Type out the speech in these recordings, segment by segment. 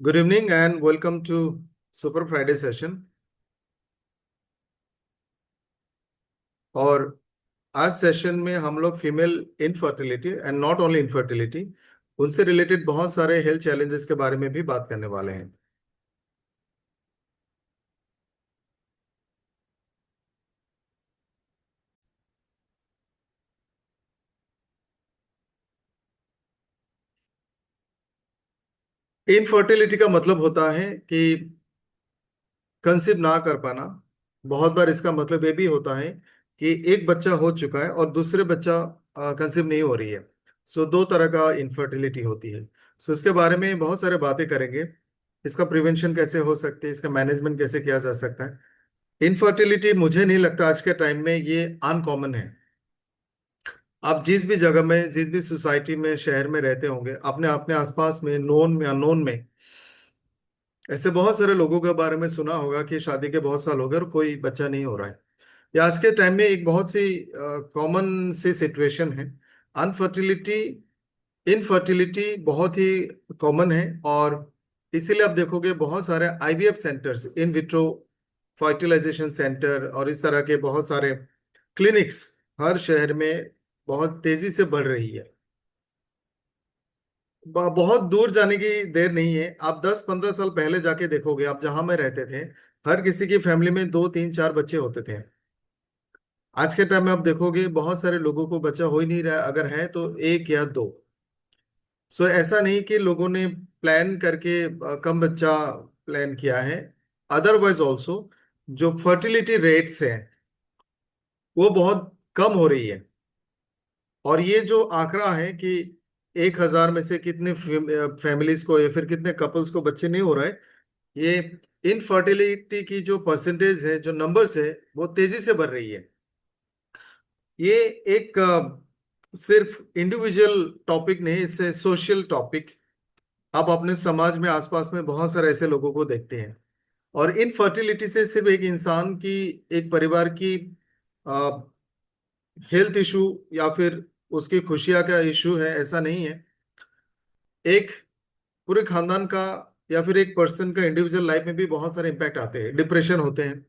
Good evening and welcome to super Friday session. और आज session में हम लोग female infertility and not only infertility, उनसे रिलेटेड बहुत सारे हेल्थ चैलेंजेस के बारे में भी बात करने वाले हैं। इनफर्टिलिटी का मतलब होता है कि कंसीव ना कर पाना। बहुत बार इसका मतलब ये भी होता है कि एक बच्चा हो चुका है और दूसरे बच्चा कंसीव नहीं हो रही है। सो दो तरह का इनफर्टिलिटी होती है। सो इसके बारे में बहुत सारे बातें करेंगे। इसका प्रिवेंशन कैसे हो सकते हैं, इसका मैनेजमेंट कैसे किया जा सकता है। इनफर्टिलिटी मुझे नहीं लगता आज के टाइम में ये अनकॉमन है। आप जिस भी जगह में, जिस भी सोसाइटी में, शहर में रहते होंगे, अपने अपने आसपास में, नोन में अननोन में, ऐसे बहुत सारे लोगों के बारे में सुना होगा कि शादी के बहुत साल हो गए और कोई बच्चा नहीं हो रहा है। ये आज के टाइम में एक बहुत सी कॉमन सी सिचुएशन है। अनफर्टिलिटी, इनफर्टिलिटी बहुत ही कॉमन है। और इसीलिए आप देखोगे बहुत सारे IVF centres, in vitro fertilisation centre और इस तरह के बहुत सारे क्लिनिक्स हर शहर में बहुत तेजी से बढ़ रही है। बहुत दूर जाने की देर नहीं है। आप 10-15 साल पहले जाके देखोगे, आप जहां में रहते थे, हर किसी की फैमिली में 2-3-4 बच्चे होते थे। आज के टाइम में आप देखोगे बहुत सारे लोगों को बच्चा हो ही नहीं रहा है, अगर है तो एक या दो। सो ऐसा नहीं कि लोगों ने प्लान करके कम बच्चा प्लान किया है। अदरवाइज ऑल्सो जो फर्टिलिटी रेट्स हैं वो बहुत कम हो रही है। और ये जो आंकड़ा है कि 1,000 में से कितने फैमिलीज को या फिर कितने कपल्स को बच्चे नहीं हो रहे, ये इनफर्टिलिटी की जो परसेंटेज है, जो नंबर्स है, वो तेजी से बढ़ रही है। ये एक सिर्फ इंडिविजुअल टॉपिक नहीं, इससे सोशल टॉपिक। आप अपने समाज में, आसपास में बहुत सारे ऐसे लोगों को देखते हैं। और इनफर्टिलिटी से सिर्फ एक इंसान की, एक परिवार की हेल्थ इशू या फिर उसकी खुशियां का इशू है, ऐसा नहीं है। एक पूरे खानदान का या फिर एक पर्सन का इंडिविजुअल लाइफ में भी बहुत सारे इम्पैक्ट आते हैं। डिप्रेशन होते हैं,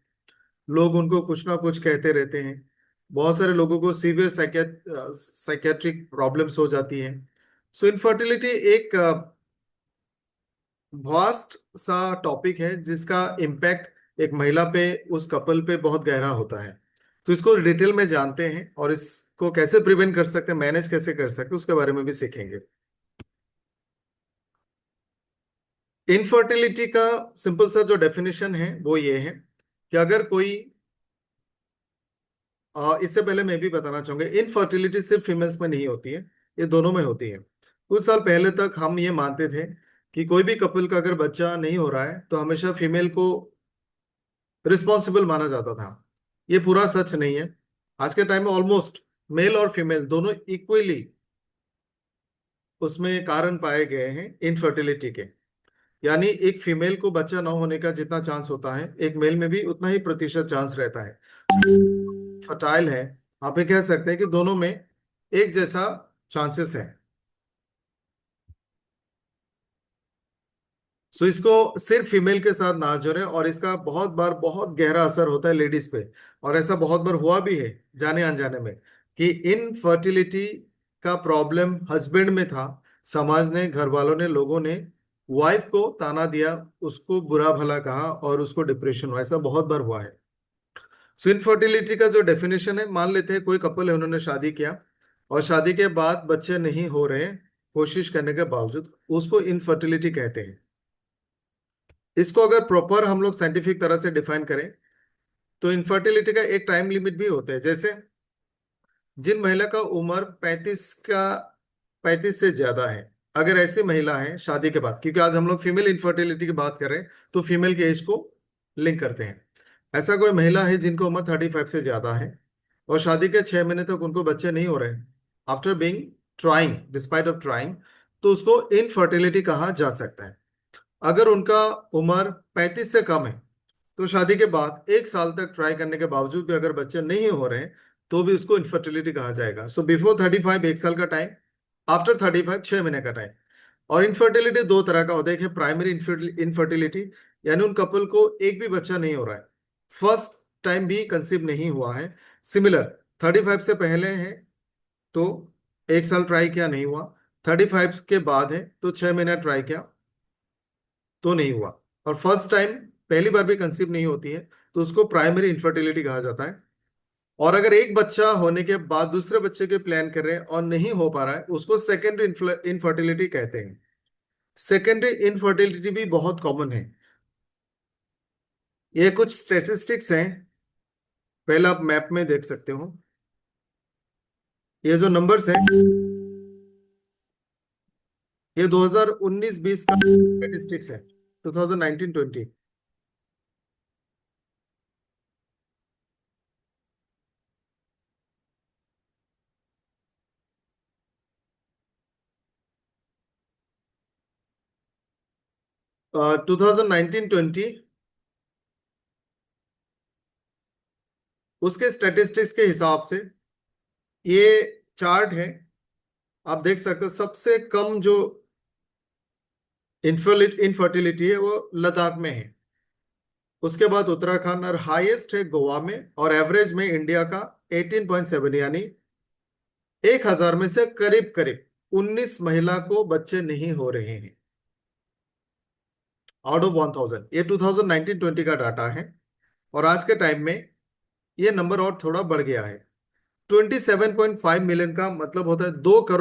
लोग उनको कुछ ना कुछ कहते रहते हैं। बहुत सारे लोगों को सीवियर साइकेट्रिक प्रॉब्लम्स हो जाती हैं। सो इनफर्टिलिटी एक वास्ट सा टॉपिक है जिसका इम्पैक्ट एक महिला पे, उस कपल पे बहुत गहरा होता है। तो इसको डिटेल में जानते हैं और इसको कैसे प्रिवेंट कर सकते हैं, मैनेज कैसे कर सकते हैं, उसके बारे में भी सीखेंगे। इनफर्टिलिटी का सिंपल सा जो डेफिनेशन है वो ये है कि अगर कोई, इससे पहले मैं भी बताना चाहूंगा, इनफर्टिलिटी सिर्फ फीमेल्स में नहीं होती है, ये दोनों में होती है। कुछ साल पहले तक हम ये मानते थे कि कोई भी कपल का अगर बच्चा नहीं हो रहा है तो हमेशा फीमेल को रिस्पॉन्सिबल माना जाता था। ये पूरा सच नहीं है। आज के टाइम में ऑलमोस्ट मेल और फीमेल दोनों इक्वली उसमें कारण पाए गए हैं इनफर्टिलिटी के। यानी एक फीमेल को बच्चा न होने का जितना चांस होता है, एक मेल में भी उतना ही प्रतिशत चांस रहता है। फर्टाइल है, आप ये कह सकते हैं कि दोनों में एक जैसा चांसेस है। सो इसको सिर्फ फीमेल के साथ ना जोड़े, और इसका बहुत बार बहुत गहरा असर होता है लेडीज पे। और ऐसा बहुत बार हुआ भी है जाने अनजाने में कि इनफर्टिलिटी का प्रॉब्लम हस्बैंड में था। समाज ने, घर वालों ने, लोगों ने वाइफ को ताना दिया, उसको बुरा भला कहा और उसको डिप्रेशन हुआ। ऐसा बहुत बार हुआ है। सो इनफर्टिलिटी का जो डेफिनेशन है, मान लेते हैं कोई कपल है, उन्होंने शादी किया और शादी के बाद बच्चे नहीं हो रहे, कोशिश करने के बावजूद, उसको इनफर्टिलिटी कहते हैं। इसको अगर प्रॉपर हम लोग साइंटिफिक तरह से डिफाइन करें तो इनफर्टिलिटी का एक टाइम लिमिट भी होता है। जैसे जिन महिला का उम्र 35 से ज्यादा है, अगर ऐसी महिला है शादी के बाद, क्योंकि आज हम लोग फीमेल इनफर्टिलिटी की बात कर रहे हैं तो फीमेल के एज को लिंक करते हैं। ऐसा कोई महिला है जिनको उम्र 35 से ज्यादा है और शादी के 6 महीने तक उनको बच्चे नहीं हो रहे, after being trying, despite of trying, तो उसको इनफर्टिलिटी कहा जा सकता है। अगर उनका उम्र 35 से कम है तो शादी के बाद 1 साल तक ट्राई करने के बावजूद भी अगर बच्चे नहीं हो रहे हैं तो भी उसको इनफर्टिलिटी कहा जाएगा। सो बिफोर 35 1 साल का टाइम, आफ्टर 35 6 महीने का टाइम। और इनफर्टिलिटी दो तरह का होता है, एक है प्राइमरी इनफर्टिलिटी, यानी उन कपल को एक भी बच्चा नहीं हो रहा है, फर्स्ट टाइम भी कंसीव नहीं हुआ है। सिमिलर 35 से पहले है तो 1 साल ट्राई किया, नहीं हुआ। 35 के बाद है तो 6 महीना ट्राई किया तो नहीं हुआ। और फर्स्ट टाइम पहली बार भी कंसीव नहीं होती है तो उसको प्राइमरी इनफर्टिलिटी कहा जाता है। और अगर एक बच्चा होने के बाद दूसरे बच्चे के प्लान कर रहे हैं और नहीं हो पा रहा है, उसको सेकेंडरी इनफर्टिलिटी कहते हैं। सेकेंडरी इनफर्टिलिटी भी बहुत कॉमन है। ये कुछ स्टेटिस्टिक्स हैं, पहले आप मैप में देख सकते हो। ये जो नंबर्स हैं, ये 2019-20 का स्टेटिस्टिक्स है, 2019-20। 2019-20 उसके स्टैटिस्टिक्स के हिसाब से ये चार्ट है। आप देख सकते हो सबसे कम जो इनफर्टिलिटी है वो लद्दाख में है, उसके बाद उत्तराखंड, और हाईएस्ट है गोवा में, और एवरेज में इंडिया का 18.7, यानी 1,000 में से करीब करीब 19 महिला को बच्चे नहीं हो रहे हैं, आउट ऑफ 1,000। ये 2019-20 का डाटा है। और आज के टाइम में ये नंबर और थोड़ा बढ़ गया है। 27.5 मिलियन का मतलब होता है 2 करोड़